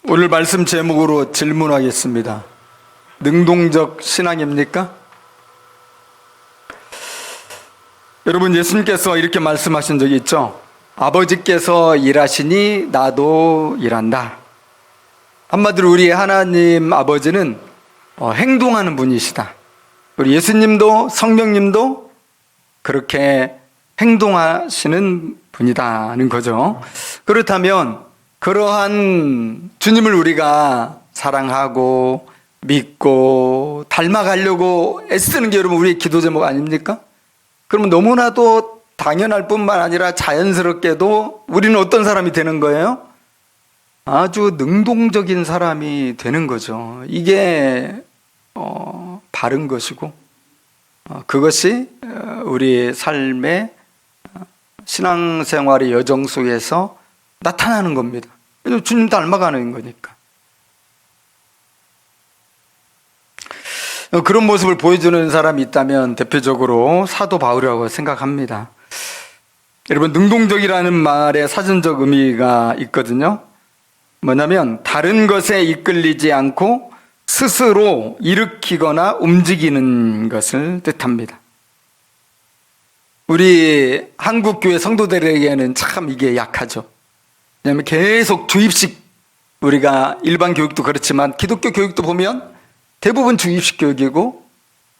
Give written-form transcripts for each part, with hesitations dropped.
오늘 말씀 제목으로 질문하겠습니다. 능동적 신앙입니까? 여러분, 예수님께서 이렇게 말씀하신 적이 있죠. 아버지께서 일하시니 나도 일한다. 한마디로 우리 하나님 아버지는 행동하는 분이시다. 우리 예수님도 성령님도 그렇게 행동하시는 분이다는 거죠. 그렇다면 그러한 주님을 우리가 사랑하고 믿고 닮아가려고 애쓰는 게 여러분 우리의 기도 제목 아닙니까? 그러면 너무나도 당연할 뿐만 아니라 자연스럽게도 우리는 어떤 사람이 되는 거예요? 아주 능동적인 사람이 되는 거죠. 이게 바른 것이고 그것이 우리 삶의 신앙생활의 여정 속에서 나타나는 겁니다. 주님 닮아가는 거니까. 그런 모습을 보여주는 사람이 있다면 대표적으로 사도 바울이라고 생각합니다. 여러분, 능동적이라는 말에 사전적 의미가 있거든요. 뭐냐면 다른 것에 이끌리지 않고 스스로 일으키거나 움직이는 것을 뜻합니다. 우리 한국교회 성도들에게는 참 이게 약하죠. 왜냐하면 계속 주입식, 우리가 일반 교육도 그렇지만 기독교 교육도 보면 대부분 주입식 교육이고,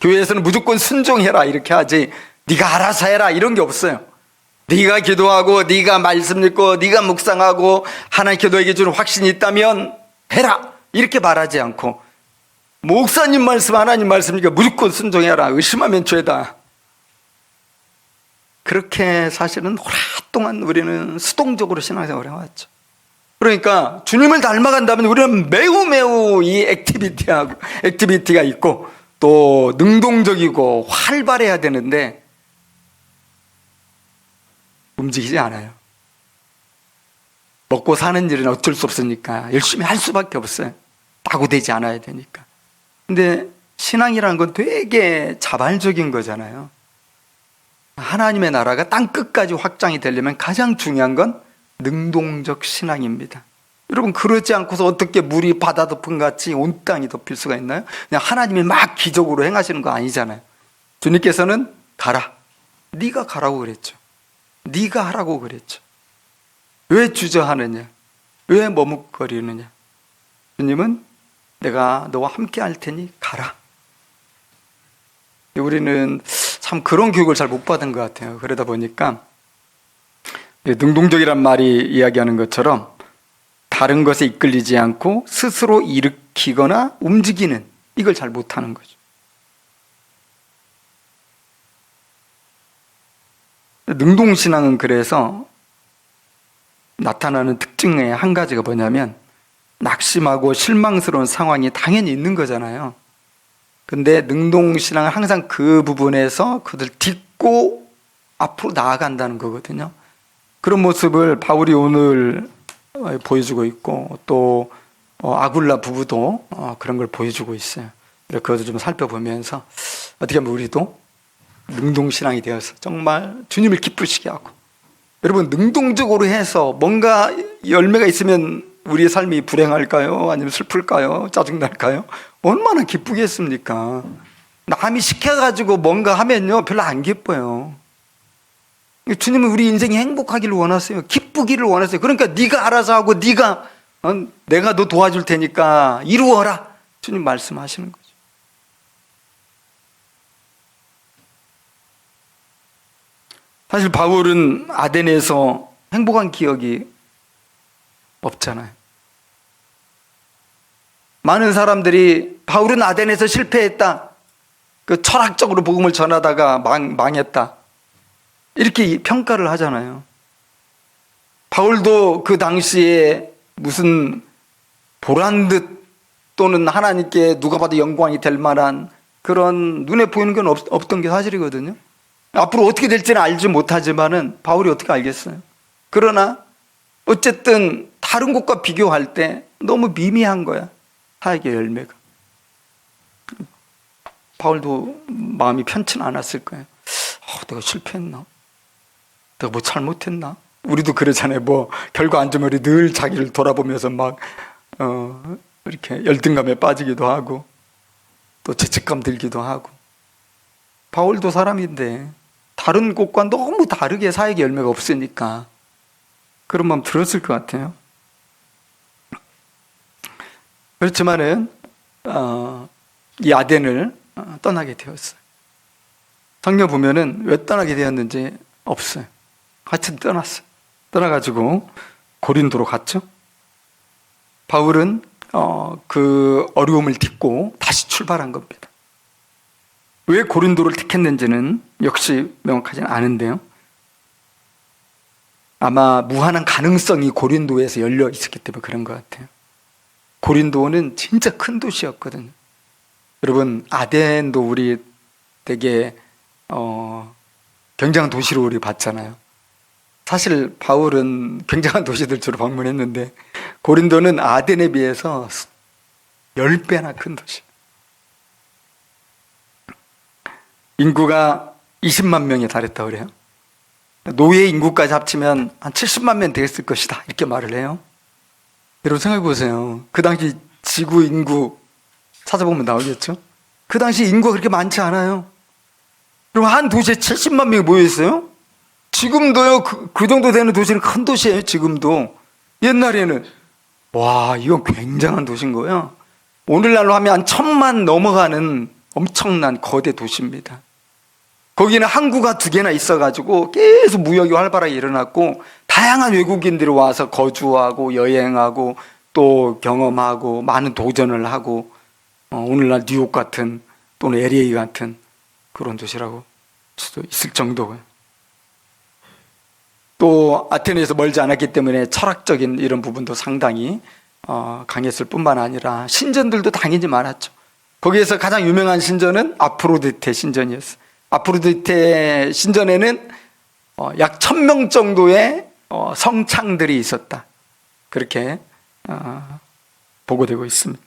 교회에서는 무조건 순종해라 이렇게 하지 네가 알아서 해라 이런 게 없어요. 네가 기도하고 네가 말씀 읽고 네가 묵상하고 하나님께 너에게 주는 확신이 있다면 해라 이렇게 말하지 않고, 목사님 말씀 하나님 말씀이니까 무조건 순종해라, 의심하면 죄다. 그렇게 사실은 오랫동안 우리는 수동적으로 신앙생활을 해왔죠. 그러니까 주님을 닮아간다면 우리는 매우 이 액티비티가 있고 또 능동적이고 활발해야 되는데 움직이지 않아요. 먹고 사는 일은 어쩔 수 없으니까 열심히 할 수밖에 없어요. 낙오되지 않아야 되니까. 근데 신앙이라는 건 되게 자발적인 거잖아요. 하나님의 나라가 땅 끝까지 확장이 되려면 가장 중요한 건 능동적 신앙입니다. 여러분, 그러지 않고서 어떻게 물이 바다 덮은 같이 온 땅이 덮일 수가 있나요? 그냥 하나님이 막 기적으로 행하시는 거 아니잖아요. 주님께서는 가라, 네가 가라고 그랬죠. 네가 하라고 그랬죠. 왜 주저하느냐, 왜 머뭇거리느냐. 주님은 내가 너와 함께 할 테니 가라. 우리는 참 그런 교육을 잘 못 받은 것 같아요. 그러다 보니까 능동적이란 말이 이야기하는 것처럼 다른 것에 이끌리지 않고 스스로 일으키거나 움직이는, 이걸 잘 못하는 거죠. 능동신앙은 그래서 나타나는 특징의 한 가지가 뭐냐면 낙심하고 실망스러운 상황이 당연히 있는 거잖아요. 근데 능동신앙은 항상 그 부분에서 그들 딛고 앞으로 나아간다는 거거든요. 그런 모습을 바울이 오늘 보여주고 있고, 또 아굴라 부부도 그런 걸 보여주고 있어요. 그것도 좀 살펴보면서 어떻게 하면 우리도 능동신앙이 되어서 정말 주님을 기쁘시게 하고, 여러분, 능동적으로 해서 뭔가 열매가 있으면 우리의 삶이 불행할까요? 아니면 슬플까요? 짜증날까요? 얼마나 기쁘겠습니까? 남이 시켜가지고 뭔가 하면요 별로 안 기뻐요. 주님은 우리 인생이 행복하기를 원하세요. 기쁘기를 원하세요. 그러니까 네가 알아서 하고 내가 너 도와줄 테니까 이루어라, 주님 말씀하시는 거죠. 사실 바울은 아덴에서 행복한 기억이 없잖아요. 많은 사람들이 바울은 아덴에서 실패했다, 그 철학적으로 복음을 전하다가 망했다, 이렇게 평가를 하잖아요. 바울도 그 당시에 무슨 보란 듯 또는 하나님께 누가 봐도 영광이 될 만한 그런 눈에 보이는 건 없던 게 사실이거든요. 앞으로 어떻게 될지는 알지 못하지만은 바울이 어떻게 알겠어요. 그러나 어쨌든 다른 곳과 비교할 때 너무 미미한 거야, 사역의 열매가. 바울도 마음이 편치는 않았을 거예요. 내가 실패했나? 내가 뭐 잘못했나? 우리도 그러잖아요. 뭐 결과 안 좋으면 우리 늘 자기를 돌아보면서 막 이렇게 열등감에 빠지기도 하고 또 죄책감 들기도 하고. 바울도 사람인데 다른 곳과 너무 다르게 사역의 열매가 없으니까 그런 마음 들었을 것 같아요. 그렇지만은 이 아덴을 떠나게 되었어요. 성경 보면은 왜 떠나게 되었는지 없어요. 하여튼 떠났어요. 떠나가지고 고린도로 갔죠. 바울은 그 어려움을 딛고 다시 출발한 겁니다. 왜 고린도를 택했는지는 역시 명확하지는 않은데요. 아마 무한한 가능성이 고린도에서 열려 있었기 때문에 그런 것 같아요. 고린도는 진짜 큰 도시였거든요. 여러분, 아덴도 우리 되게 굉장한 도시로 우리 봤잖아요. 사실 바울은 굉장한 도시들 주로 방문했는데 고린도는 아덴에 비해서 10배나 큰 도시. 인구가 20만 명에 달했다고 그래요. 노예 인구까지 합치면 한 70만 명 되었을 것이다 이렇게 말을 해요. 여러분 생각해 보세요. 그 당시 지구 인구 찾아보면 나오겠죠. 그 당시 인구가 그렇게 많지 않아요. 그럼 한 도시에 70만 명이 모여 있어요. 지금도요. 그 정도 되는 도시는 큰 도시예요. 지금도. 옛날에는 와, 이건 굉장한 도시인 거예요. 오늘날로 하면 한 1000만 넘어가는 엄청난 거대 도시입니다. 거기는 항구가 2개나 있어가지고 계속 무역이 활발하게 일어났고 다양한 외국인들이 와서 거주하고 여행하고 또 경험하고 많은 도전을 하고 오늘날 뉴욕 같은 또는 LA 같은 그런 도시라고 할 수도 있을 정도고요. 또 아테네에서 멀지 않았기 때문에 철학적인 이런 부분도 상당히 강했을 뿐만 아니라 신전들도 당연히 많았죠. 거기에서 가장 유명한 신전은 아프로디테 신전이었어요. 아프로디테 신전에는 약 1000명 정도의 성창들이 있었다. 그렇게 보고되고 있습니다.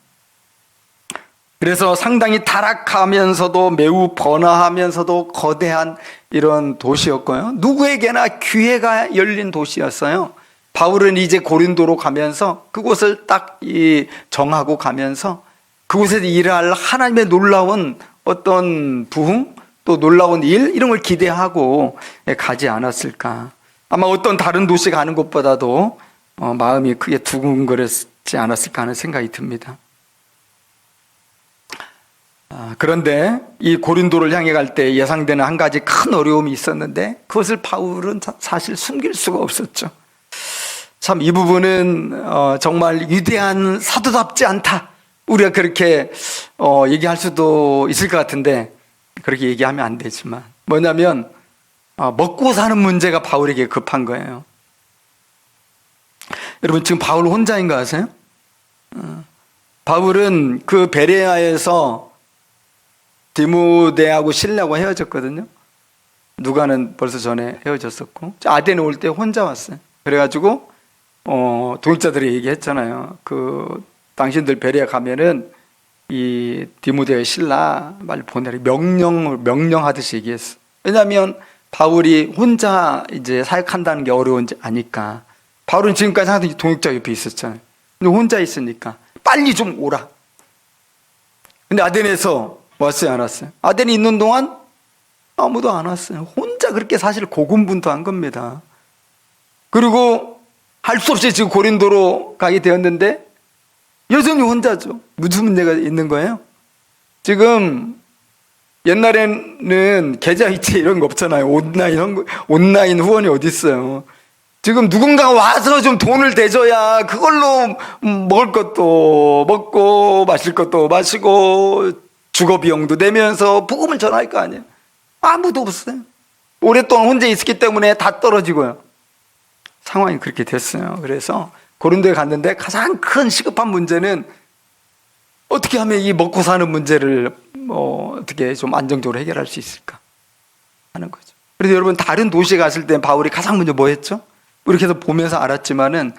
그래서 상당히 타락하면서도 매우 번화하면서도 거대한 이런 도시였고요. 누구에게나 기회가 열린 도시였어요. 바울은 이제 고린도로 가면서 그곳을 딱 정하고 가면서 그곳에서 일할 하나님의 놀라운 어떤 부흥 또 놀라운 일 이런 걸 기대하고 가지 않았을까. 아마 어떤 다른 도시 가는 것보다도 마음이 크게 두근거렸지 않았을까 하는 생각이 듭니다. 그런데 이 고린도를 향해 갈 때 예상되는 한 가지 큰 어려움이 있었는데 그것을 바울은 사실 숨길 수가 없었죠. 참 이 부분은 정말 위대한 사도답지 않다. 우리가 그렇게 얘기할 수도 있을 것 같은데 그렇게 얘기하면 안 되지만 뭐냐면 먹고 사는 문제가 바울에게 급한 거예요. 여러분 지금 바울 혼자인 거 아세요? 바울은 그 베레아에서 디모데하고 실라하고 헤어졌거든요. 누가는 벌써 전에 헤어졌었고 아덴에 올 때 혼자 왔어요. 그래가지고 동역자들이 얘기했잖아요. 당신들 베레아 가면은 이 디모데와 실라 말 보내라 명령하듯이 얘기했어. 왜냐하면 바울이 혼자 이제 사역한다는 게 어려운지 아니까. 바울은 지금까지 항상 동역자 옆에 있었잖아요. 근데 혼자 있으니까 빨리 좀 오라. 근데 아덴에서 왔어요, 안 왔어요? 아덴에 있는 동안 아무도 안 왔어요. 혼자 그렇게 사실 고군분투한 겁니다. 그리고 할 수 없이 지금 고린도로 가게 되었는데 여전히 혼자죠. 무슨 문제가 있는 거예요? 지금 옛날에는 계좌이체 이런 거 없잖아요. 온라인 후원이 어디 있어요? 지금 누군가가 와서 좀 돈을 대줘야 그걸로 먹을 것도 먹고 마실 것도 마시고 주거 비용도 내면서 복음을 전할 거 아니에요. 아무도 없어요. 오랫동안 혼자 있었기 때문에 다 떨어지고요. 상황이 그렇게 됐어요. 그래서 고린도에 갔는데 가장 큰 시급한 문제는 어떻게 하면 이 먹고 사는 문제를 어떻게 좀 안정적으로 해결할 수 있을까 하는 거죠. 그래서 여러분 다른 도시에 갔을 때 바울이 가장 먼저 뭐 했죠? 이렇게 해서 보면서 알았지만은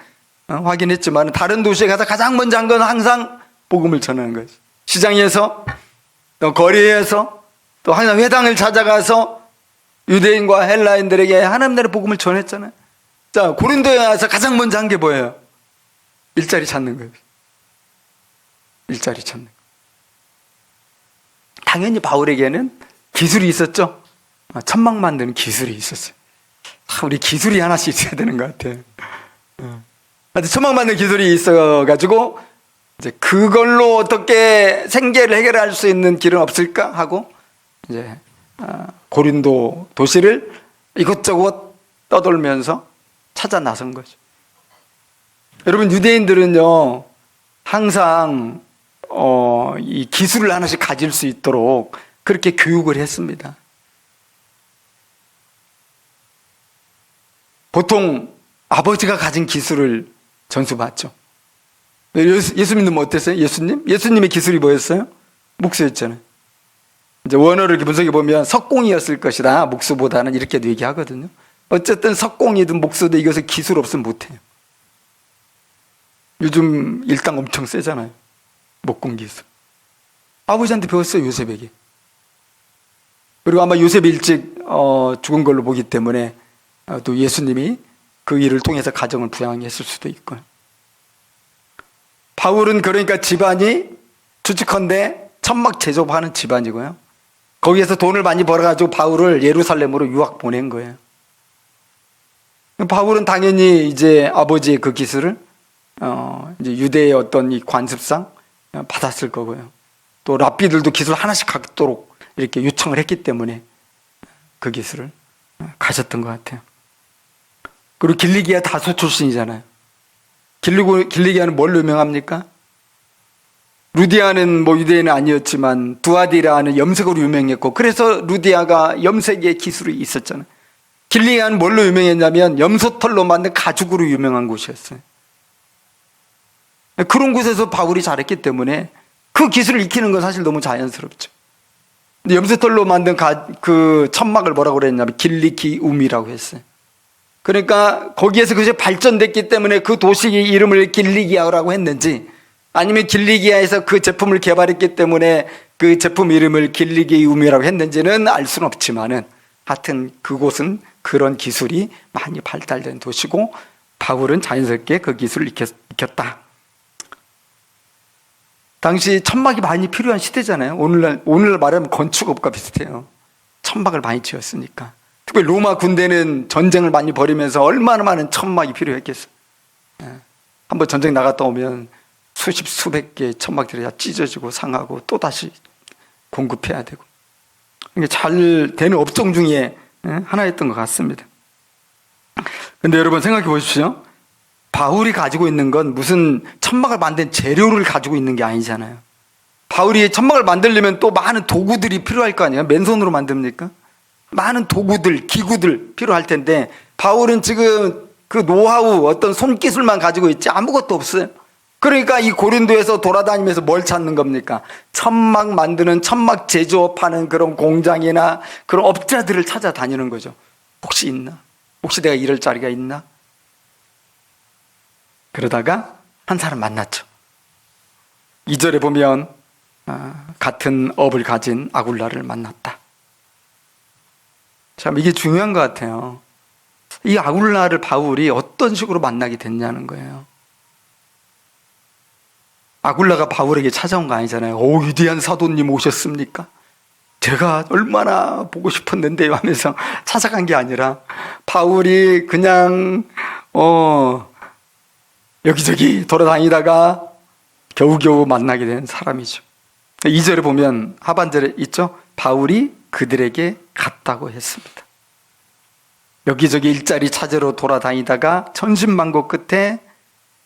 확인했지만은 다른 도시에 가서 가장 먼저 한 건 항상 복음을 전하는 거죠. 시장에서 또 거리에서 또 항상 회당을 찾아가서 유대인과 헬라인들에게 하나님 나라의 복음을 전했잖아요. 자, 고린도에 와서 가장 먼저 한 게 뭐예요? 일자리 찾는 거예요. 일자리 찾는. 당연히 바울에게는 기술이 있었죠. 천막 만드는 기술이 있었어요. 우리 기술이 하나씩 있어야 되는 것 같아요. 천막 만드는 기술이 있어가지고 이제 그걸로 어떻게 생계를 해결할 수 있는 길은 없을까 하고 이제 고린도 도시를 이것저것 떠돌면서 찾아 나선 거죠. 여러분, 유대인들은요 항상 이 기술을 하나씩 가질 수 있도록 그렇게 교육을 했습니다. 보통 아버지가 가진 기술을 전수받죠. 예수님은 어땠어요? 예수님의 기술이 뭐였어요? 목수였잖아요. 이제 원어를 분석해 보면 석공이었을 것이다, 목수보다는, 이렇게도 얘기하거든요. 어쨌든 석공이든 목수든 이것을 기술 없으면 못해요. 요즘 일당 엄청 세잖아요. 목공 기술. 아버지한테 배웠어요, 요셉에게. 그리고 아마 요셉이 일찍 죽은 걸로 보기 때문에 또 예수님이 그 일을 통해서 가정을 부양했을 수도 있고요. 바울은 그러니까 집안이 추측컨대 천막 제조하는 집안이고요. 거기에서 돈을 많이 벌어가지고 바울을 예루살렘으로 유학 보낸 거예요. 바울은 당연히 이제 아버지의 그 기술을 이제 유대의 어떤 이 관습상 받았을 거고요. 또 랍비들도 기술 하나씩 갖도록 이렇게 요청을 했기 때문에 그 기술을 가졌던 것 같아요. 그리고 길리기아 다소 출신이잖아요. 길리기아는 뭘로 유명합니까? 루디아는 뭐 유대인은 아니었지만 두아디라는 염색으로 유명했고, 그래서 루디아가 염색의 기술이 있었잖아요. 길리기아는 뭘로 유명했냐면 염소털로 만든 가죽으로 유명한 곳이었어요. 그런 곳에서 바울이 잘했기 때문에 그 기술을 익히는 건 사실 너무 자연스럽죠. 근데 염소털로 만든 그 천막을 뭐라고 그랬냐면 길리기움이라고 했어요. 그러니까 거기에서 그것이 발전됐기 때문에 그 도시의 이름을 길리기아라고 했는지, 아니면 길리기아에서 그 제품을 개발했기 때문에 그 제품 이름을 길리기움이라고 했는지는 알 수는 없지만은, 하여튼 그곳은 그런 기술이 많이 발달된 도시고 바울은 자연스럽게 그 기술을 익혔다. 당시 천막이 많이 필요한 시대잖아요. 오늘날 말하면 건축업과 비슷해요. 천막을 많이 지었으니까. 특히 로마 군대는 전쟁을 많이 벌이면서 얼마나 많은 천막이 필요했겠어요. 한번 전쟁 나갔다 오면 수십 수백 개의 천막들이 다 찢어지고 상하고 또 다시 공급해야 되고, 이게 잘 되는 업종 중에 하나였던 것 같습니다. 근데 여러분 생각해 보십시오. 바울이 가지고 있는 건 무슨 천막을 만든 재료를 가지고 있는 게 아니잖아요. 바울이 천막을 만들려면 또 많은 도구들이 필요할 거 아니에요. 맨손으로 만듭니까? 많은 도구들, 기구들 필요할 텐데, 바울은 지금 그 노하우, 어떤 손기술만 가지고 있지 아무것도 없어요. 그러니까 이 고린도에서 돌아다니면서 뭘 찾는 겁니까? 천막 만드는, 천막 제조업하는 그런 공장이나 그런 업자들을 찾아다니는 거죠. 혹시 있나? 혹시 내가 이럴 자리가 있나? 그러다가 한 사람 만났죠. 2절에 보면 같은 업을 가진 아굴라를 만났다. 참 이게 중요한 것 같아요. 이 아굴라를 바울이 어떤 식으로 만나게 됐냐는 거예요. 아굴라가 바울에게 찾아온 거 아니잖아요. 오, 위대한 사도님 오셨습니까? 제가 얼마나 보고 싶었는데요 하면서 찾아간 게 아니라, 바울이 그냥 여기저기 돌아다니다가 겨우겨우 만나게 된 사람이죠. 2절에 보면 하반절에 있죠. 바울이 그들에게 갔다고 했습니다. 여기저기 일자리 찾으러 돌아다니다가 천신만고 끝에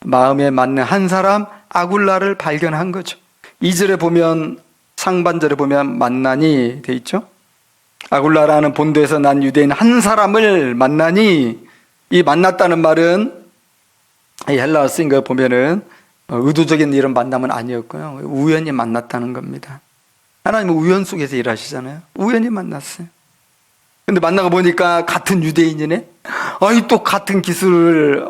마음에 맞는 한 사람 아굴라를 발견한 거죠. 2절에 보면, 상반절에 보면 만나니 돼 있죠. 아굴라라는 본도에서 난 유대인 한 사람을 만나니, 이 만났다는 말은 이 헬라어 쓰인 거 보면은 의도적인 이런 만남은 아니었고요. 우연히 만났다는 겁니다. 하나님은 우연 속에서 일하시잖아요. 우연히 만났어요. 근데 만나가 보니까 같은 유대인이네? 아니, 또 같은 기술을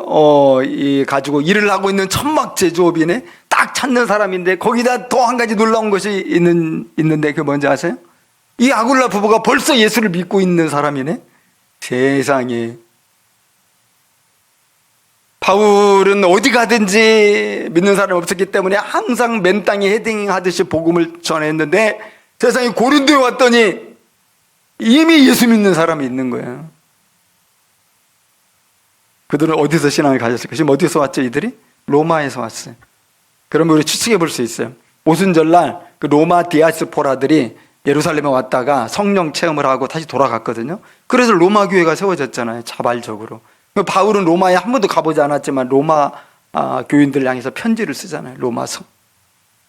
가지고 일을 하고 있는 천막 제조업이네? 딱 찾는 사람인데, 거기다 또 한 가지 놀라운 것이 있는데, 그게 뭔지 아세요? 이 아굴라 부부가 벌써 예수를 믿고 있는 사람이네? 세상에. 바울은 어디 가든지 믿는 사람이 없었기 때문에 항상 맨 땅에 헤딩하듯이 복음을 전했는데 세상에 고린도에 왔더니 이미 예수 믿는 사람이 있는 거예요. 그들은 어디서 신앙을 가졌을까? 지금 어디서 왔죠? 이들이? 로마에서 왔어요. 그러면 우리 추측해 볼 수 있어요. 오순절날 그 로마 디아스포라들이 예루살렘에 왔다가 성령 체험을 하고 다시 돌아갔거든요. 그래서 로마 교회가 세워졌잖아요. 자발적으로. 바울은 로마에 한 번도 가보지 않았지만 로마 교인들 향해서 편지를 쓰잖아요. 로마서.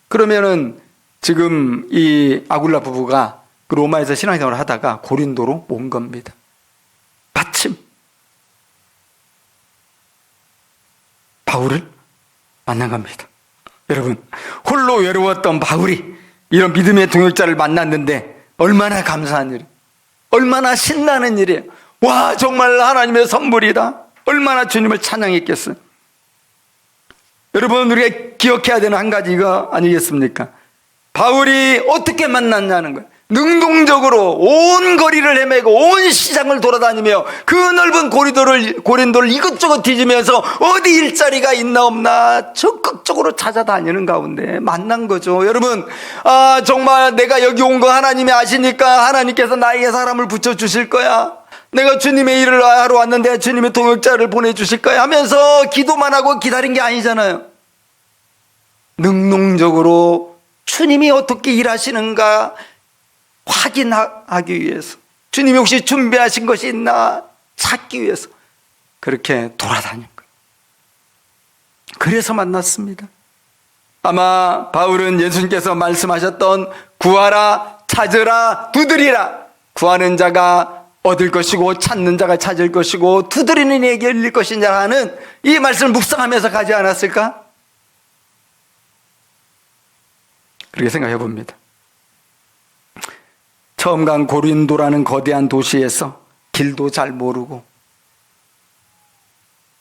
그러면은 지금 이 아굴라 부부가 그 로마에서 신앙생활을 하다가 고린도로 온 겁니다. 마침 바울을 만난 겁니다. 여러분, 홀로 외로웠던 바울이 이런 믿음의 동역자를 만났는데 얼마나 감사한 일이에요. 얼마나 신나는 일이에요. 와, 정말 하나님의 선물이다. 얼마나 주님을 찬양했겠어요. 여러분, 우리가 기억해야 되는 한 가지가 아니겠습니까? 바울이 어떻게 만났냐는 거예요. 능동적으로 온 거리를 헤매고 온 시장을 돌아다니며 그 넓은 고린도를 이것저것 뒤지면서 어디 일자리가 있나 없나 적극적으로 찾아다니는 가운데 만난 거죠. 여러분, 정말 내가 여기 온 거 하나님이 아시니까 하나님께서 나에게 사람을 붙여주실 거야. 내가 주님의 일을 하러 왔는데 주님의 동역자를 보내주실 거야 하면서 기도만 하고 기다린 게 아니잖아요. 능동적으로 주님이 어떻게 일하시는가 확인하기 위해서, 주님이 혹시 준비하신 것이 있나 찾기 위해서 그렇게 돌아다닌 거예요. 그래서 만났습니다. 아마 바울은 예수님께서 말씀하셨던 구하라, 찾으라, 두드리라, 구하는 자가 얻을 것이고 찾는 자가 찾을 것이고 두드리는 이에게 열릴 것이냐 하는 이 말씀을 묵상하면서 가지 않았을까? 그렇게 생각해 봅니다. 처음 간 고린도라는 거대한 도시에서 길도 잘 모르고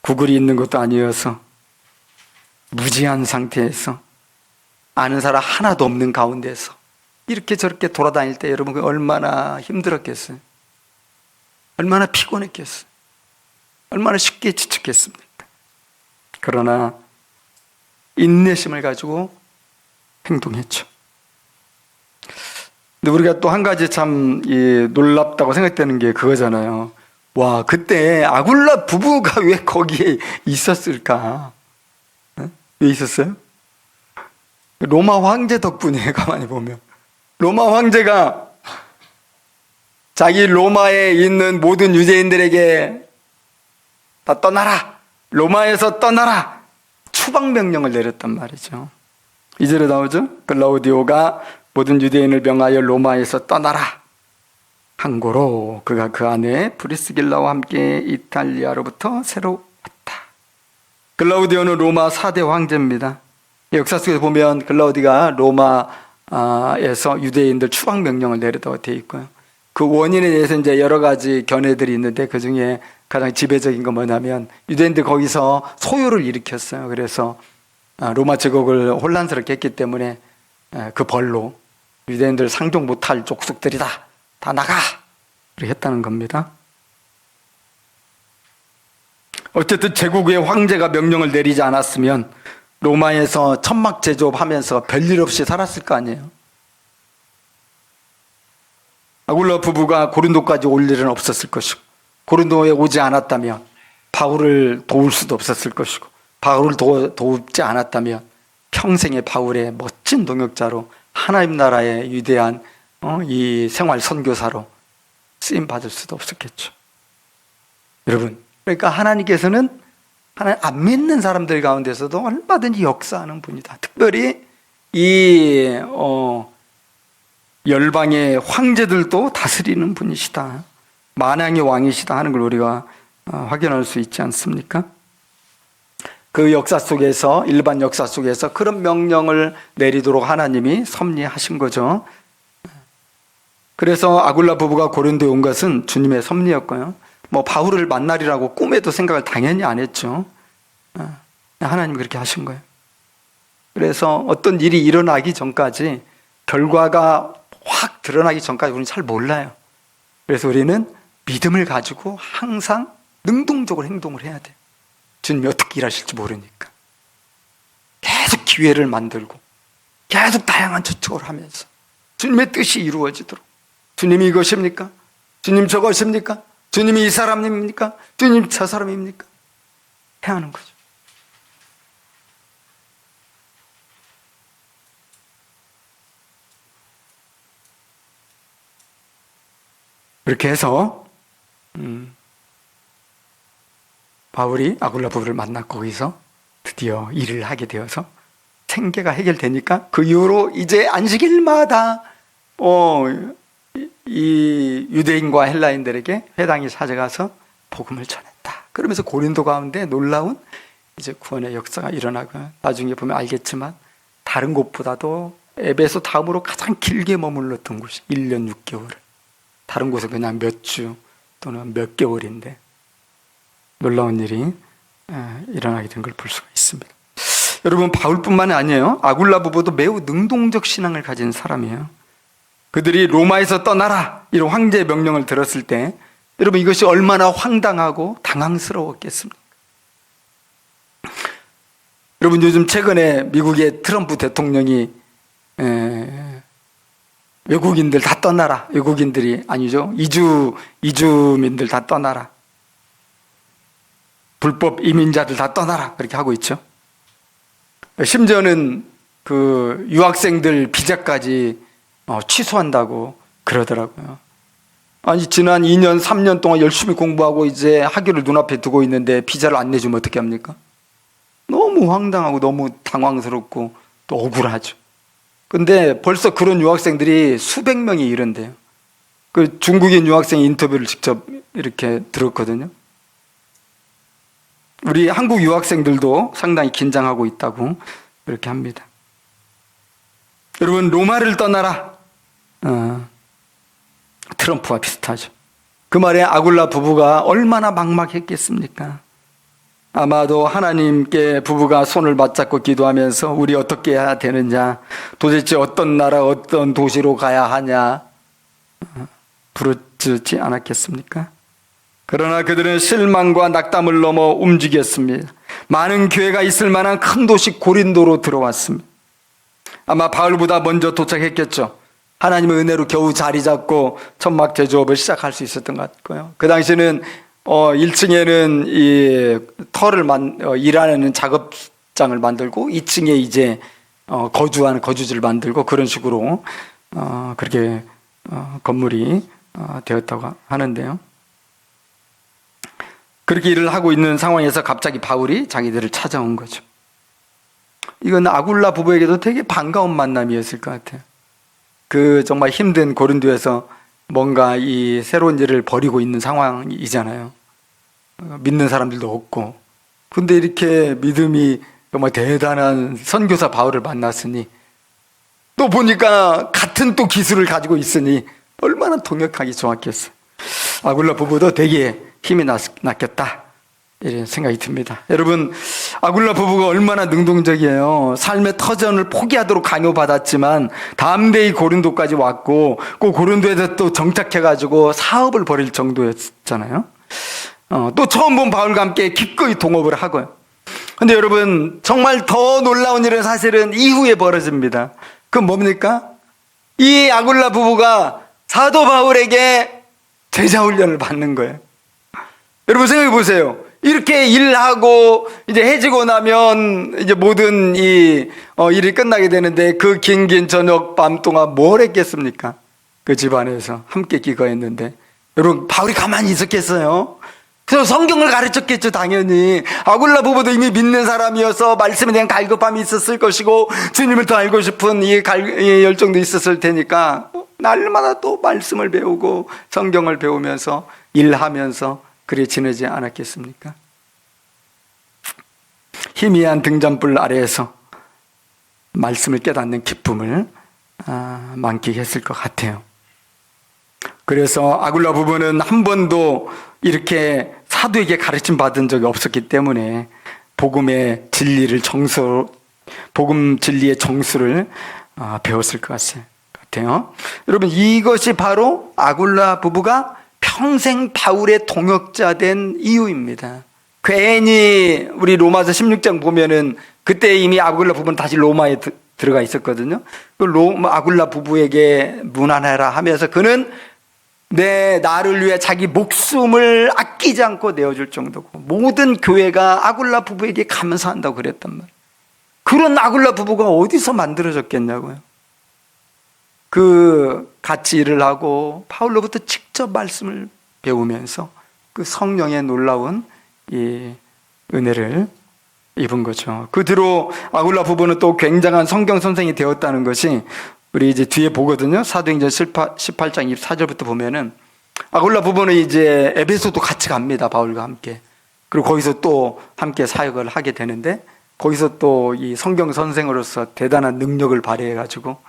구글이 있는 것도 아니어서 무지한 상태에서 아는 사람 하나도 없는 가운데서 이렇게 저렇게 돌아다닐 때 여러분 얼마나 힘들었겠어요? 얼마나 피곤했겠어요? 얼마나 쉽게 지쳤겠습니까? 그러나 인내심을 가지고 행동했죠. 근데 우리가 또 한 가지 참 놀랍다고 생각되는 게 그거잖아요. 와, 그때 아굴라 부부가 왜 거기에 있었을까? 왜 있었어요? 로마 황제 덕분에 가만히 보면 로마 황제가 자기 로마에 있는 모든 유대인들에게 다 떠나라, 로마에서 떠나라 추방 명령을 내렸단 말이죠. 2절에 나오죠. 글라우디오가 모든 유대인을 명하여 로마에서 떠나라 한 고로 그가 그 안에 브리스길라와 함께 이탈리아로부터 새로 왔다. 글라우디오는 로마 4대 황제입니다. 역사 속에 보면 글라우디가 로마에서 유대인들 추방 명령을 내렸다고 되어 있고요. 그 원인에 대해서 이제 여러 가지 견해들이 있는데 그 중에 가장 지배적인 건 뭐냐면 유대인들 거기서 소요를 일으켰어요. 그래서 로마 제국을 혼란스럽게 했기 때문에 그 벌로 유대인들 상종 못할 족속들이다, 다 나가, 이렇게 했다는 겁니다. 어쨌든 제국의 황제가 명령을 내리지 않았으면 로마에서 천막 제조업하면서 별일 없이 살았을 거 아니에요. 아굴라 부부가 고린도까지 올 일은 없었을 것이고, 고린도에 오지 않았다면 바울을 도울 수도 없었을 것이고, 바울을 돕지 않았다면 평생의 바울의 멋진 동역자로 하나님 나라의 위대한 이 생활 선교사로 쓰임 받을 수도 없었겠죠. 여러분, 그러니까 하나님께서는 하나님 안 믿는 사람들 가운데서도 얼마든지 역사하는 분이다. 특별히 이 열방의 황제들도 다스리는 분이시다, 만왕의 왕이시다 하는 걸 우리가 확인할 수 있지 않습니까? 그 역사 속에서, 일반 역사 속에서 그런 명령을 내리도록 하나님이 섭리하신 거죠. 그래서 아굴라 부부가 고린도에 온 것은 주님의 섭리였고요. 바울을 만나리라고 꿈에도 생각을 당연히 안 했죠. 하나님이 그렇게 하신 거예요. 그래서 어떤 일이 일어나기 전까지, 결과가 확 드러나기 전까지 우리는 잘 몰라요. 그래서 우리는 믿음을 가지고 항상 능동적으로 행동을 해야 돼요. 주님이 어떻게 일하실지 모르니까 계속 기회를 만들고 계속 다양한 초청을 하면서 주님의 뜻이 이루어지도록, 주님이 이것입니까? 주님 저것입니까? 주님이 이 사람입니까? 주님 저 사람입니까? 해야 하는 거죠. 그렇게 해서 바울이 아굴라 부부를 만났고 거기서 드디어 일을 하게 되어서 생계가 해결되니까 그 이후로 이제 안식일마다 이 유대인과 헬라인들에게 회당에 찾아가서 복음을 전했다. 그러면서 고린도 가운데 놀라운 이제 구원의 역사가 일어나고, 나중에 보면 알겠지만 다른 곳보다도 에베소 다음으로 가장 길게 머물렀던 곳이 1년 6개월을, 다른 곳은 그냥 몇 주 또는 몇 개월인데 놀라운 일이 일어나게 된 걸 볼 수가 있습니다. 여러분, 바울뿐만 아니에요. 아굴라 부부도 매우 능동적 신앙을 가진 사람이에요. 그들이 로마에서 떠나라 이런 황제의 명령을 들었을 때 여러분, 이것이 얼마나 황당하고 당황스러웠겠습니까? 여러분, 요즘 최근에 미국의 트럼프 대통령이 외국인들 다 떠나라, 외국인들이 아니죠, 이주민들 다 떠나라, 불법 이민자들 다 떠나라, 그렇게 하고 있죠. 심지어는 그 유학생들 비자까지 취소한다고 그러더라고요. 아니, 지난 2년 3년 동안 열심히 공부하고 이제 학위를 눈앞에 두고 있는데 비자를 안 내주면 어떻게 합니까? 너무 황당하고 너무 당황스럽고 또 억울하죠. 근데 벌써 그런 유학생들이 수백 명이 이른대요. 그 중국인 유학생 인터뷰를 직접 이렇게 들었거든요. 우리 한국 유학생들도 상당히 긴장하고 있다고 그렇게 합니다. 여러분, 로마를 떠나라, 트럼프와 비슷하죠. 그 말에 아굴라 부부가 얼마나 막막했겠습니까? 아마도 하나님께 부부가 손을 맞잡고 기도하면서 우리 어떻게 해야 되느냐, 도대체 어떤 나라 어떤 도시로 가야 하냐 부르짖지 않았겠습니까? 그러나 그들은 실망과 낙담을 넘어 움직였습니다. 많은 교회가 있을 만한 큰 도시 고린도로 들어왔습니다. 아마 바울보다 먼저 도착했겠죠. 하나님의 은혜로 겨우 자리 잡고 천막 제조업을 시작할 수 있었던 것 같고요. 그 당시에는 1층에는 이 터를 일하는 작업장을 만들고 2층에 이제 거주하는 거주지를 만들고 그런 식으로 그렇게 건물이 되었다고 하는데요. 그렇게 일을 하고 있는 상황에서 갑자기 바울이 자기들을 찾아온 거죠. 이건 아굴라 부부에게도 되게 반가운 만남이었을 것 같아요. 그 정말 힘든 고린도에서 뭔가 이 새로운 일을 벌이고 있는 상황이잖아요. 믿는 사람들도 없고. 근데 이렇게 믿음이 정말 대단한 선교사 바울을 만났으니, 또 보니까 같은 또 기술을 가지고 있으니 얼마나 동역하기 좋았겠어요. 아굴라 부부도 되게 힘이 났겠다, 이런 생각이 듭니다. 여러분, 아굴라 부부가 얼마나 능동적이에요. 삶의 터전을 포기하도록 강요받았지만 담대히 고린도까지 왔고, 그 고린도에서 또 정착해가지고 사업을 벌일 정도였잖아요. 또 처음 본 바울과 함께 기꺼이 동업을 하고요. 근데 여러분, 정말 더 놀라운 일은 사실은 이후에 벌어집니다. 그건 뭡니까? 이 아굴라 부부가 사도 바울에게 제자 훈련을 받는 거예요. 여러분, 생각해 보세요. 이렇게 일하고 이제 해지고 나면 이제 모든 일이 끝나게 되는데, 그 긴 저녁 밤 동안 뭘 했겠습니까? 그 집안에서 함께 기거했는데, 여러분, 바울이 가만히 있었겠어요? 그래서 성경을 가르쳤겠죠, 당연히. 아굴라 부부도 이미 믿는 사람이어서 말씀에 대한 갈급함이 있었을 것이고, 주님을 더 알고 싶은 이 열정도 있었을 테니까 날마다 또 말씀을 배우고 성경을 배우면서 일하면서 그래 지내지 않았겠습니까? 희미한 등잔불 아래에서 말씀을 깨닫는 기쁨을 만끽했을 것 같아요. 그래서 아굴라 부부는 한 번도 이렇게 사도에게 가르침 받은 적이 없었기 때문에 복음 진리의 정수를 배웠을 것 같아요. 여러분, 이것이 바로 아굴라 부부가 평생 바울의 동역자 된 이유입니다. 괜히 우리 로마서 16장 보면은 그때 이미 아굴라 부부는 다시 로마에 들어가 있었거든요. 아굴라 부부에게 문안해라 하면서 그는 나를 위해 자기 목숨을 아끼지 않고 내어줄 정도고 모든 교회가 아굴라 부부에게 감사한다고 그랬단 말이에요. 그런 아굴라 부부가 어디서 만들어졌겠냐고요. 같이 일을 하고 바울로부터 직접 말씀을 배우면서 그 성령의 놀라운 이 은혜를 입은 거죠. 그 뒤로 아굴라 부부는 또 굉장한 성경 선생이 되었다는 것이 우리 이제 뒤에 보거든요. 사도행전 18장 24절부터 보면은 아굴라 부부는 이제 에베소도 같이 갑니다. 바울과 함께. 그리고 거기서 또 함께 사역을 하게 되는데 거기서 또 이 성경 선생으로서 대단한 능력을 발휘해가지고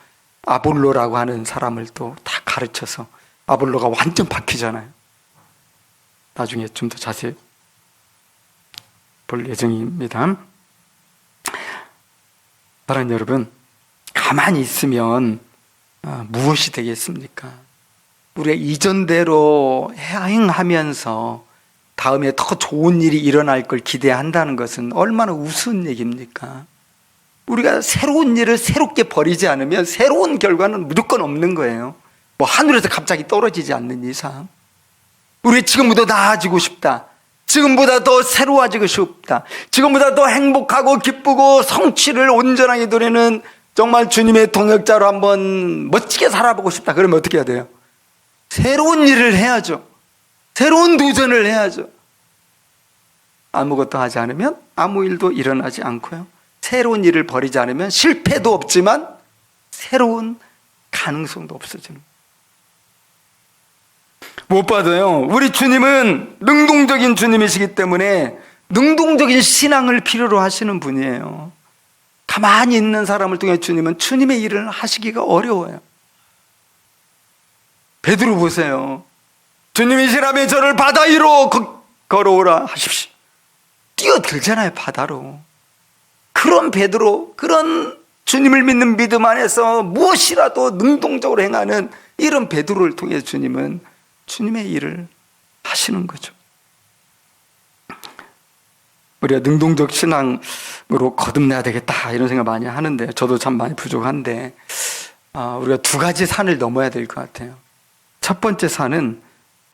아볼로라고 하는 사람을 또 다 가르쳐서 아볼로가 완전 바뀌잖아요. 나중에 좀 더 자세히 볼 예정입니다. 사랑하는 여러분, 가만히 있으면 무엇이 되겠습니까? 우리가 이전대로 행하면서 다음에 더 좋은 일이 일어날 걸 기대한다는 것은 얼마나 우스운 얘기입니까? 우리가 새로운 일을 새롭게 벌이지 않으면 새로운 결과는 무조건 없는 거예요. 뭐 하늘에서 갑자기 떨어지지 않는 이상. 우리 지금보다 나아지고 싶다. 지금보다 더 새로워지고 싶다. 지금보다 더 행복하고 기쁘고 성취를 온전하게 누리는 정말 주님의 동역자로 한번 멋지게 살아보고 싶다. 그러면 어떻게 해야 돼요? 새로운 일을 해야죠. 새로운 도전을 해야죠. 아무것도 하지 않으면 아무 일도 일어나지 않고요. 새로운 일을 벌이지 않으면 실패도 없지만 새로운 가능성도 없어지는 거예요. 무엇보다도요, 우리 주님은 능동적인 주님이시기 때문에 능동적인 신앙을 필요로 하시는 분이에요. 가만히 있는 사람을 통해 주님은 주님의 일을 하시기가 어려워요. 베드로 보세요. 주님이시라면 저를 바다 위로 걸어오라 하십시오. 뛰어들잖아요, 바다로. 그런 베드로, 그런 주님을 믿는 믿음 안에서 무엇이라도 능동적으로 행하는 이런 베드로를 통해 주님은 주님의 일을 하시는 거죠. 우리가 능동적 신앙으로 거듭내야 되겠다 이런 생각 많이 하는데 저도 참 많이 부족한데 우리가 두 가지 산을 넘어야 될 것 같아요. 첫 번째 산은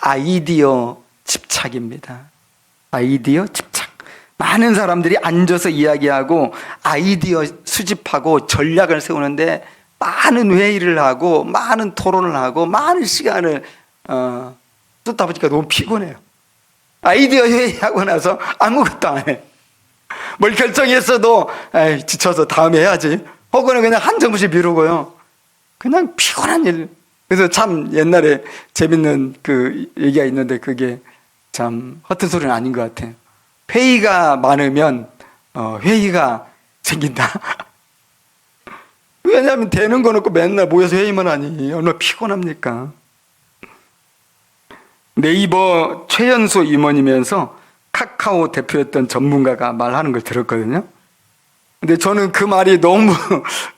아이디어 집착입니다. 아이디어 집착. 많은 사람들이 앉아서 이야기하고 아이디어 수집하고 전략을 세우는데 많은 회의를 하고 많은 토론을 하고 많은 시간을 쏟다 보니까 너무 피곤해요. 아이디어 회의하고 나서 아무것도 안 해. 뭘 결정했어도 지쳐서 다음에 해야지. 혹은 그냥 한 점씩 미루고요. 그냥 피곤한 일. 그래서 참 옛날에 재밌는 그 얘기가 있는데 그게 참 허튼 소리는 아닌 것 같아요. 회의가 많으면 회의가 생긴다. 왜냐하면 되는 거 놓고 맨날 모여서 회의만 하니 얼마나 피곤합니까? 네이버 최연소 임원이면서 카카오 대표였던 전문가가 말하는 걸 들었거든요. 근데 저는 그 말이 너무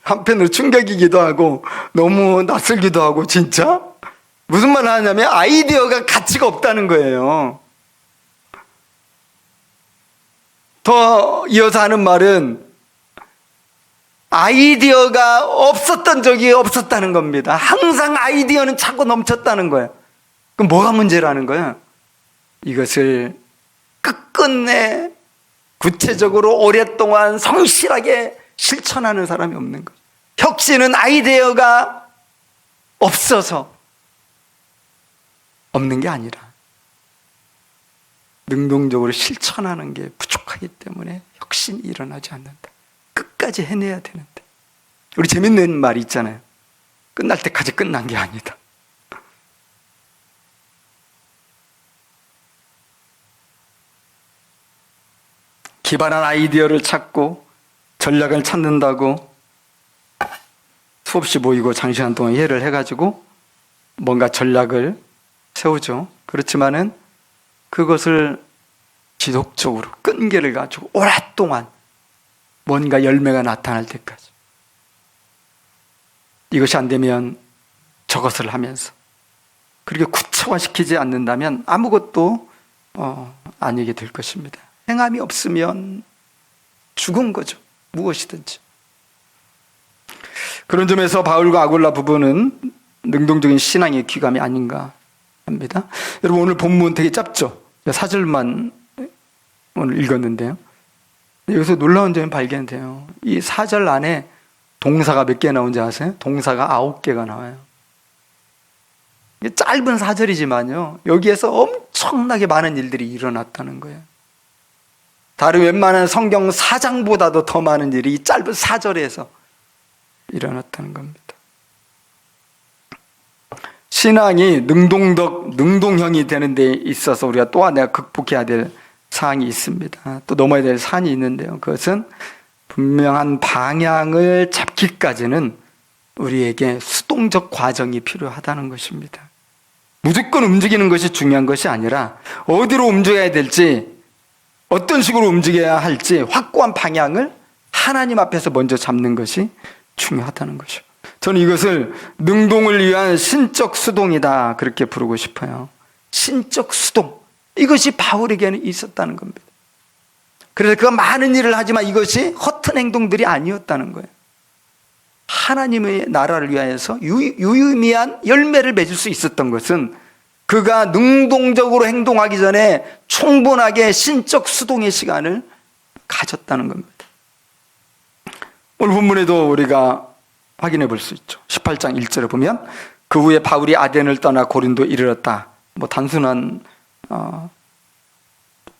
한편으로 충격이기도 하고 너무 낯설기도 하고 진짜? 무슨 말을 하냐면 아이디어가 가치가 없다는 거예요. 더 이어서 하는 말은 아이디어가 없었던 적이 없었다는 겁니다. 항상 아이디어는 차고 넘쳤다는 거예요. 그럼 뭐가 문제라는 거예요? 이것을 끝끝내 구체적으로 오랫동안 성실하게 실천하는 사람이 없는 거예요. 혁신은 아이디어가 없어서 없는 게 아니라 능동적으로 실천하는 게 부족하기 때문에 혁신이 일어나지 않는다. 끝까지 해내야 되는데. 우리 재밌는 말이 있잖아요. 끝날 때까지 끝난 게 아니다. 기발한 아이디어를 찾고 전략을 찾는다고 수없이 모이고 장시간 동안 회의를 해가지고 뭔가 전략을 세우죠. 그렇지만은 그것을 지속적으로 끈기를 가지고 오랫동안 뭔가 열매가 나타날 때까지 이것이 안 되면 저것을 하면서 그렇게 구체화시키지 않는다면 아무것도 아니게 될 것입니다. 행함이 없으면 죽은 거죠. 무엇이든지. 그런 점에서 바울과 아굴라 부부는 능동적인 신앙의 귀감이 아닌가 합니다. 여러분, 오늘 본문 되게 짧죠? 4절만 오늘 읽었는데요. 여기서 놀라운 점이 발견돼요. 이 4절 안에 동사가 몇 개 나온지 아세요? 동사가 9개가 나와요. 짧은 4절이지만요, 여기에서 엄청나게 많은 일들이 일어났다는 거예요. 다른 웬만한 성경 4장보다도 더 많은 일이 이 짧은 4절에서 일어났다는 겁니다. 신앙이 능동형이 되는 데 있어서 우리가 또 하나 극복해야 될 사항이 있습니다. 또 넘어야 될 산이 있는데요. 그것은 분명한 방향을 잡기까지는 우리에게 수동적 과정이 필요하다는 것입니다. 무조건 움직이는 것이 중요한 것이 아니라 어디로 움직여야 될지, 어떤 식으로 움직여야 할지 확고한 방향을 하나님 앞에서 먼저 잡는 것이 중요하다는 것이죠. 저는 이것을 능동을 위한 신적 수동이다, 그렇게 부르고 싶어요. 신적 수동. 이것이 바울에게는 있었다는 겁니다. 그래서 그가 많은 일을 하지만 이것이 허튼 행동들이 아니었다는 거예요. 하나님의 나라를 위하여서 유의미한 열매를 맺을 수 있었던 것은 그가 능동적으로 행동하기 전에 충분하게 신적 수동의 시간을 가졌다는 겁니다. 오늘 본문에도 우리가 확인해 볼 수 있죠. 18장 1절에 보면 그 후에 바울이 아덴을 떠나 고린도에 이르렀다. 단순한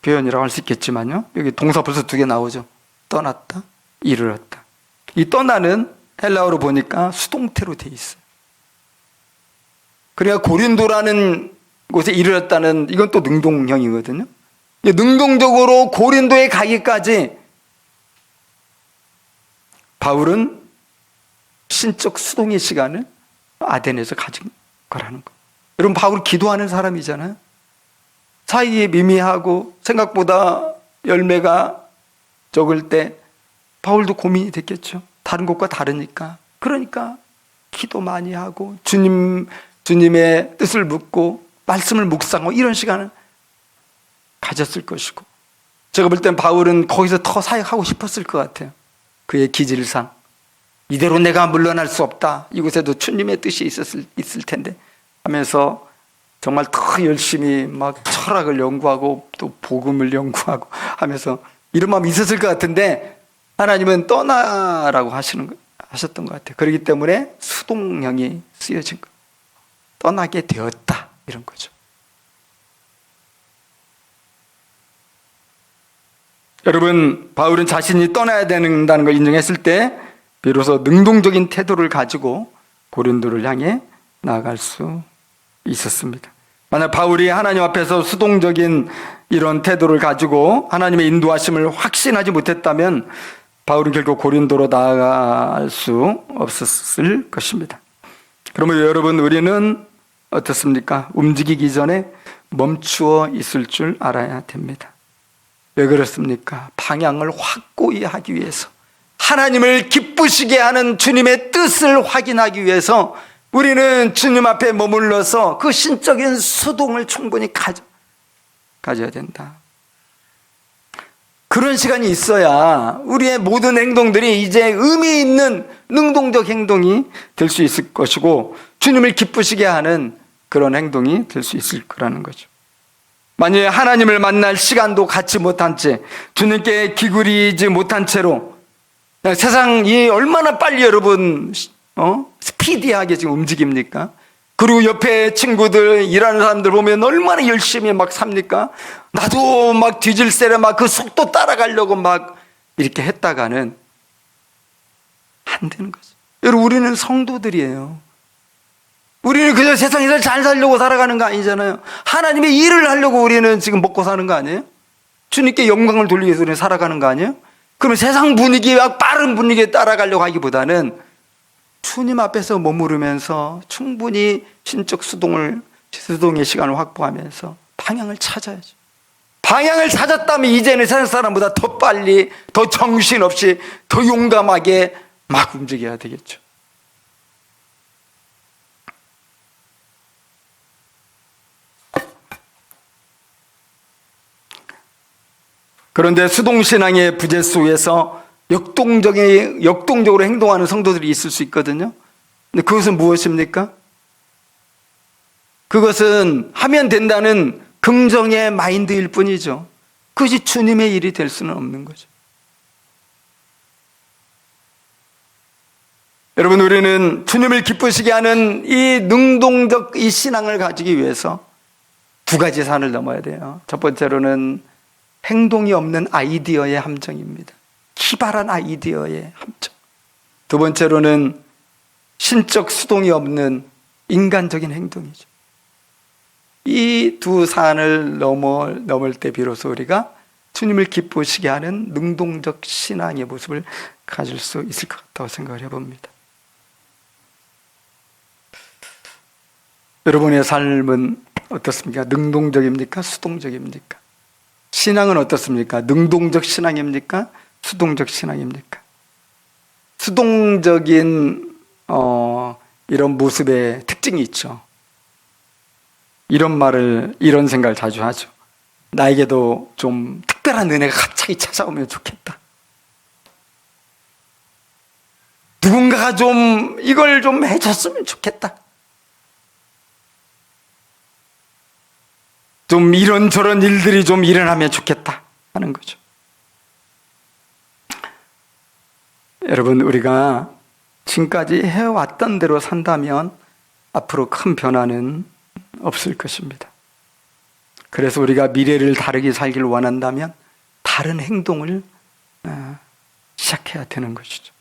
표현이라고 할 수 있겠지만요, 여기 동사 벌써 2개 나오죠. 떠났다, 이르렀다. 이 떠나는 헬라어로 보니까 수동태로 돼 있어요. 그러니까 고린도라는 곳에 이르렀다는, 이건 또 능동형이거든요. 능동적으로 고린도에 가기까지 바울은 신적 수동의 시간을 아덴에서 가진 거라는 거예요. 여러분, 바울 기도하는 사람이잖아요. 사이에 미미하고 생각보다 열매가 적을 때 바울도 고민이 됐겠죠. 다른 곳과 다르니까. 그러니까 기도 많이 하고 주님의 뜻을 묻고 말씀을 묵상하고 이런 시간을 가졌을 것이고, 제가 볼 땐 바울은 거기서 더 사역하고 싶었을 것 같아요. 그의 기질상 이대로 내가 물러날 수 없다, 이곳에도 주님의 뜻이 있을 텐데 하면서 정말 더 열심히 막 철학을 연구하고 또 복음을 연구하고 하면서 이런 마음이 있었을 것 같은데, 하나님은 떠나라고 하셨던 것 같아요. 그렇기 때문에 수동형이 쓰여진 거예요. 떠나게 되었다, 이런 거죠. 여러분, 바울은 자신이 떠나야 된다는 걸 인정했을 때 비로소 능동적인 태도를 가지고 고린도를 향해 나아갈 수 있었습니다. 만약 바울이 하나님 앞에서 수동적인 이런 태도를 가지고 하나님의 인도하심을 확신하지 못했다면 바울은 결국 고린도로 나아갈 수 없었을 것입니다. 그러면 여러분, 우리는 어떻습니까? 움직이기 전에 멈추어 있을 줄 알아야 됩니다. 왜 그렇습니까? 방향을 확고히 하기 위해서, 하나님을 기쁘시게 하는 주님의 뜻을 확인하기 위해서 우리는 주님 앞에 머물러서 그 신적인 수동을 충분히 가져야 된다. 그런 시간이 있어야 우리의 모든 행동들이 이제 의미 있는 능동적 행동이 될 수 있을 것이고, 주님을 기쁘시게 하는 그런 행동이 될 수 있을 거라는 거죠. 만약에 하나님을 만날 시간도 갖지 못한 채, 주님께 기울이지 못한 채로 세상이 얼마나 빨리 여러분 스피디하게 지금 움직입니까? 그리고 옆에 친구들, 일하는 사람들 보면 얼마나 열심히 막 삽니까? 나도 막 뒤질세라 막 그 속도 따라가려고 막 이렇게 했다가는 안 되는 거죠. 여러분, 우리는 성도들이에요. 우리는 그저 세상에서 잘 살려고 살아가는 거 아니잖아요. 하나님의 일을 하려고 우리는 지금 먹고 사는 거 아니에요? 주님께 영광을 돌리기 위해서 우리는 살아가는 거 아니에요? 그러면 세상 분위기와 빠른 분위기에 따라가려고 하기보다는 주님 앞에서 머무르면서 충분히 신적 수동의 시간을 확보하면서 방향을 찾아야죠. 방향을 찾았다면 이제는 세상 사람보다 더 빨리, 더 정신없이, 더 용감하게 막 움직여야 되겠죠. 그런데 수동신앙의 부재 속에서 역동적으로 행동하는 성도들이 있을 수 있거든요. 근데 그것은 무엇입니까? 그것은 하면 된다는 긍정의 마인드일 뿐이죠. 그것이 주님의 일이 될 수는 없는 거죠. 여러분, 우리는 주님을 기쁘시게 하는 이 능동적 이 신앙을 가지기 위해서 두 가지 산을 넘어야 돼요. 첫 번째로는 행동이 없는 아이디어의 함정입니다. 기발한 아이디어의 함정. 두 번째로는 신적 수동이 없는 인간적인 행동이죠. 이 두 산을 넘을 때 비로소 우리가 주님을 기쁘시게 하는 능동적 신앙의 모습을 가질 수 있을 것 같다고 생각을 해봅니다. 여러분의 삶은 어떻습니까? 능동적입니까? 수동적입니까? 신앙은 어떻습니까? 능동적 신앙입니까? 수동적 신앙입니까? 수동적인 이런 모습의 특징이 있죠. 이런 생각을 자주 하죠. 나에게도 좀 특별한 은혜가 갑자기 찾아오면 좋겠다. 누군가가 좀 이걸 좀 해줬으면 좋겠다. 좀 이런저런 일들이 좀 일어나면 좋겠다 하는 거죠. 여러분, 우리가 지금까지 해왔던 대로 산다면 앞으로 큰 변화는 없을 것입니다. 그래서 우리가 미래를 다르게 살기를 원한다면 다른 행동을 시작해야 되는 것이죠.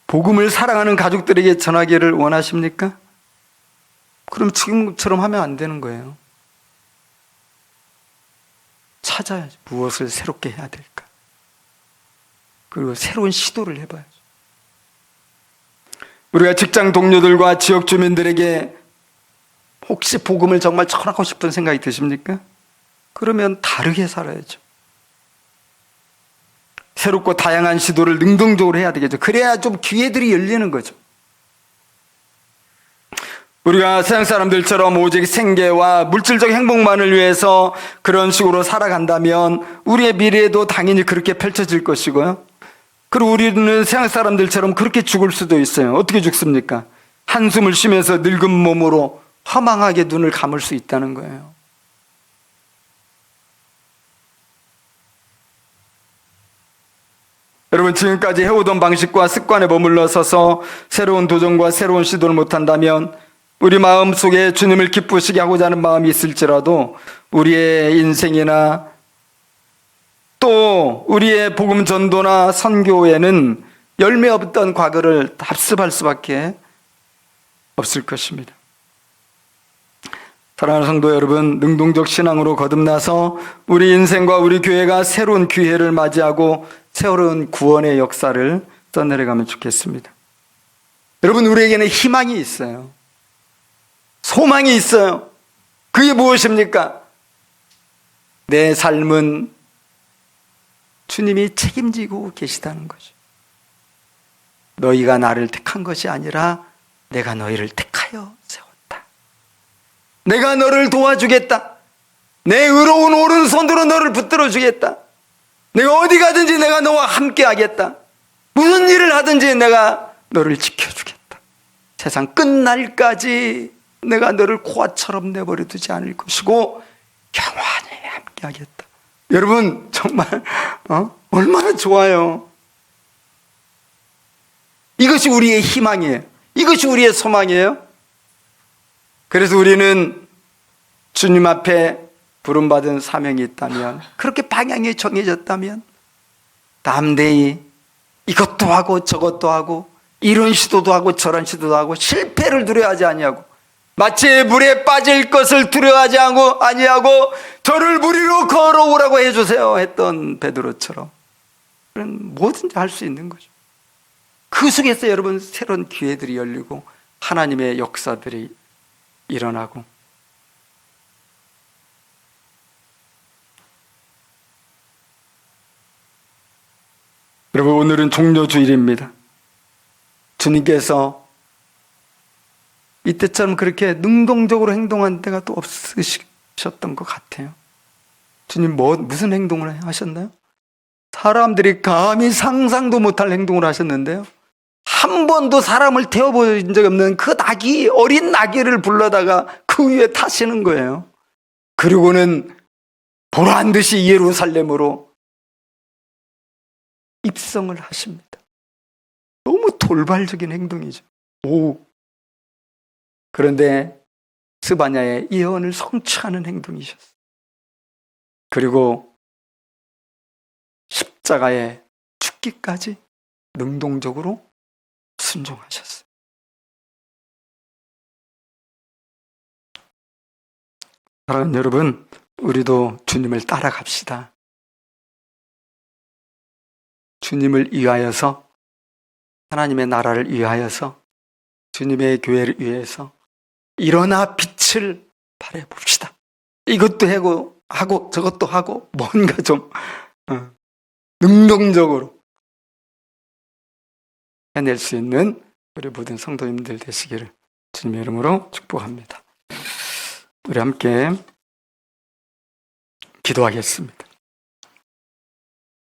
복음을 사랑하는 가족들에게 전하기를 원하십니까? 그럼 지금처럼 하면 안 되는 거예요. 찾아야지. 무엇을 새롭게 해야 될까? 그리고 새로운 시도를 해봐야죠. 우리가 직장 동료들과 지역 주민들에게 혹시 복음을 정말 전하고 싶은 생각이 드십니까? 그러면 다르게 살아야죠. 새롭고 다양한 시도를 능동적으로 해야 되겠죠. 그래야 좀 기회들이 열리는 거죠. 우리가 세상 사람들처럼 오직 생계와 물질적 행복만을 위해서 그런 식으로 살아간다면 우리의 미래도 당연히 그렇게 펼쳐질 것이고요. 그리고 우리는 세상 사람들처럼 그렇게 죽을 수도 있어요. 어떻게 죽습니까? 한숨을 쉬면서 늙은 몸으로 허망하게 눈을 감을 수 있다는 거예요. 여러분, 지금까지 해오던 방식과 습관에 머물러 서서 새로운 도전과 새로운 시도를 못한다면 우리 마음속에 주님을 기쁘시게 하고자 하는 마음이 있을지라도 우리의 인생이나 또 우리의 복음 전도나 선교에는 열매 없던 과거를 답습할 수밖에 없을 것입니다. 사랑하는 성도 여러분, 능동적 신앙으로 거듭나서 우리 인생과 우리 교회가 새로운 기회를 맞이하고 새로운 구원의 역사를 써내려가면 좋겠습니다. 여러분, 우리에게는 희망이 있어요. 소망이 있어요. 그게 무엇입니까? 내 삶은 주님이 책임지고 계시다는 거죠. 너희가 나를 택한 것이 아니라 내가 너희를 택하여 세웠다. 내가 너를 도와주겠다. 내 의로운 오른손으로 너를 붙들어 주겠다. 내가 어디 가든지 내가 너와 함께 하겠다. 무슨 일을 하든지 내가 너를 지켜주겠다. 세상 끝날까지 내가 너를 고아처럼 내버려 두지 않을 것이고 영원히 함께 하겠다. 여러분, 정말 얼마나 좋아요. 이것이 우리의 희망이에요. 이것이 우리의 소망이에요. 그래서 우리는 주님 앞에 부름받은 사명이 있다면, 그렇게 방향이 정해졌다면 담대히 이것도 하고 저것도 하고 이런 시도도 하고 저런 시도도 하고 실패를 두려워하지 아니하고 마치 물에 빠질 것을 두려워하지 아니하고 저를 물 위로 걸어오라고 해주세요 했던 베드로처럼 그런 뭐든지 할 수 있는 거죠. 그 속에서 여러분 새로운 기회들이 열리고 하나님의 역사들이 일어나고, 여러분, 오늘은 종료주일입니다. 주님께서 이때처럼 그렇게 능동적으로 행동한 때가 또 없으셨던 것 같아요. 주님 무슨 행동을 하셨나요? 사람들이 감히 상상도 못할 행동을 하셨는데요. 한 번도 사람을 태워본 적이 없는 그 나귀, 어린 나귀를 불러다가 그 위에 타시는 거예요. 그리고는 보란 듯이 예루살렘으로 입성을 하십니다. 너무 돌발적인 행동이죠. 그런데 스바냐의 예언을 성취하는 행동이셨어요. 그리고 십자가에 죽기까지 능동적으로 순종하셨어요. 사랑하는 여러분, 우리도 주님을 따라갑시다. 주님을 위하여서, 하나님의 나라를 위하여서, 주님의 교회를 위해서 일어나 빛을 발해봅시다. 이것도 하고 저것도 하고 뭔가 좀 능동적으로 해낼 수 있는 우리 모든 성도님들 되시기를 주님의 이름으로 축복합니다. 우리 함께 기도하겠습니다.